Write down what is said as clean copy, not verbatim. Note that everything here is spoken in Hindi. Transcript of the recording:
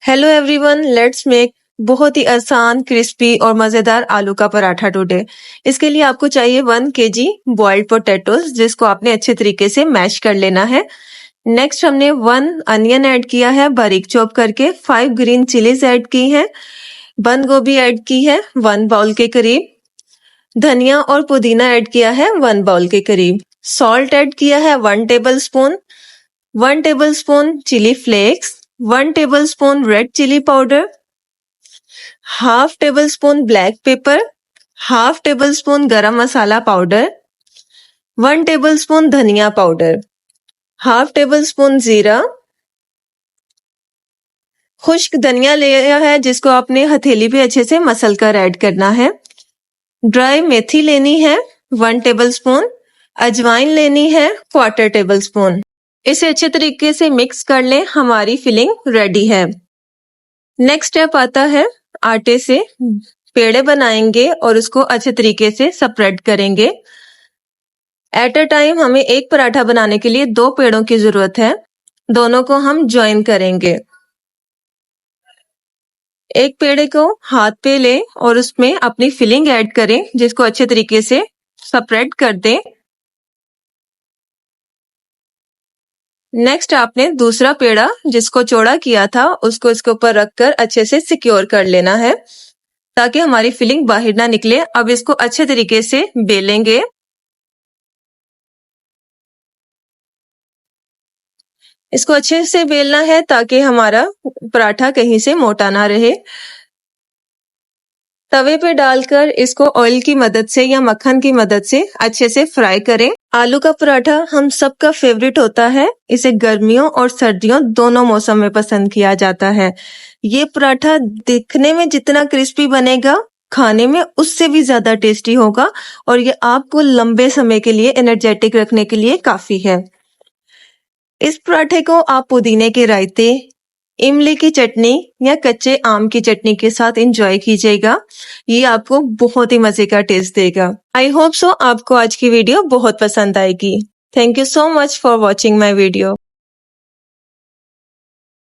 हेलो एवरीवन, लेट्स मेक बहुत ही आसान, क्रिस्पी और मजेदार आलू का पराठा टुडे। इसके लिए आपको चाहिए 1 केजी बॉइल्ड पोटैटोज, जिसको आपने अच्छे तरीके से मैश कर लेना है। नेक्स्ट हमने 1 अनियन ऐड किया है बारीक चॉप करके, 5 ग्रीन चिलीज ऐड की हैं, बंद गोभी ऐड की है 1 बाउल के करीब, धनिया और पुदीना ऐड किया है 1 बाउल के करीब, सॉल्ट ऐड किया है 1 tablespoon, 1 tablespoon chilli flakes, 1 tablespoon red chilli powder, half tablespoon black pepper, half tablespoon garam masala powder, 1 tablespoon धनिया पाउडर, हाफ टेबल स्पून जीरा, खुश्क धनिया लिया है जिसको आपने हथेली पे अच्छे से मसल कर ऐड करना है, ड्राई मेथी लेनी है 1 टेबल स्पून, अजवाइन लेनी है 1/4 टेबल स्पून। इसे अच्छे तरीके से मिक्स कर लें, हमारी फिलिंग रेडी है। नेक्स्ट स्टेप आता है, आटे से पेड़े बनाएंगे और उसको अच्छे तरीके से स्प्रेड करेंगे। एट अ टाइम हमें एक पराठा बनाने के लिए 2 पेड़ों की जरूरत है, दोनों को हम ज्वाइन करेंगे। एक पेड़े को हाथ पे लें और उसमें अपनी फिलिंग ऐड करें, जिसको अच्छे तरीके से स्प्रेड कर दें। नेक्स्ट आपने दूसरा पेड़ा जिसको चौड़ा किया था उसको इसके ऊपर रखकर अच्छे से सिक्योर कर लेना है, ताकि हमारी फिलिंग बाहर ना निकले। अब इसको अच्छे तरीके से बेलेंगे। इसको अच्छे से बेलना है ताकि हमारा पराठा कहीं से मोटा ना रहे। तवे पे डालकर इसको ऑयल की मदद से या मक्खन की मदद से अच्छे से फ्राई करें। आलू का पराठा हम सबका फेवरेट होता है। इसे गर्मियों और सर्दियों दोनों मौसम में पसंद किया जाता है। ये पराठा दिखने में जितना क्रिस्पी बनेगा, खाने में उससे भी ज्यादा टेस्टी होगा और ये आपको लंबे समय के लिए एनर्जेटिक रखने के लिए काफी है। इस पराठे को आप पुदीने के रायते, इमली की चटनी या कच्चे आम की चटनी के साथ एंजॉय कीजिएगा। ये आपको बहुत ही मजे का टेस्ट देगा। आई होप सो आपको आज की वीडियो बहुत पसंद आएगी। Thank you so much for watching my video.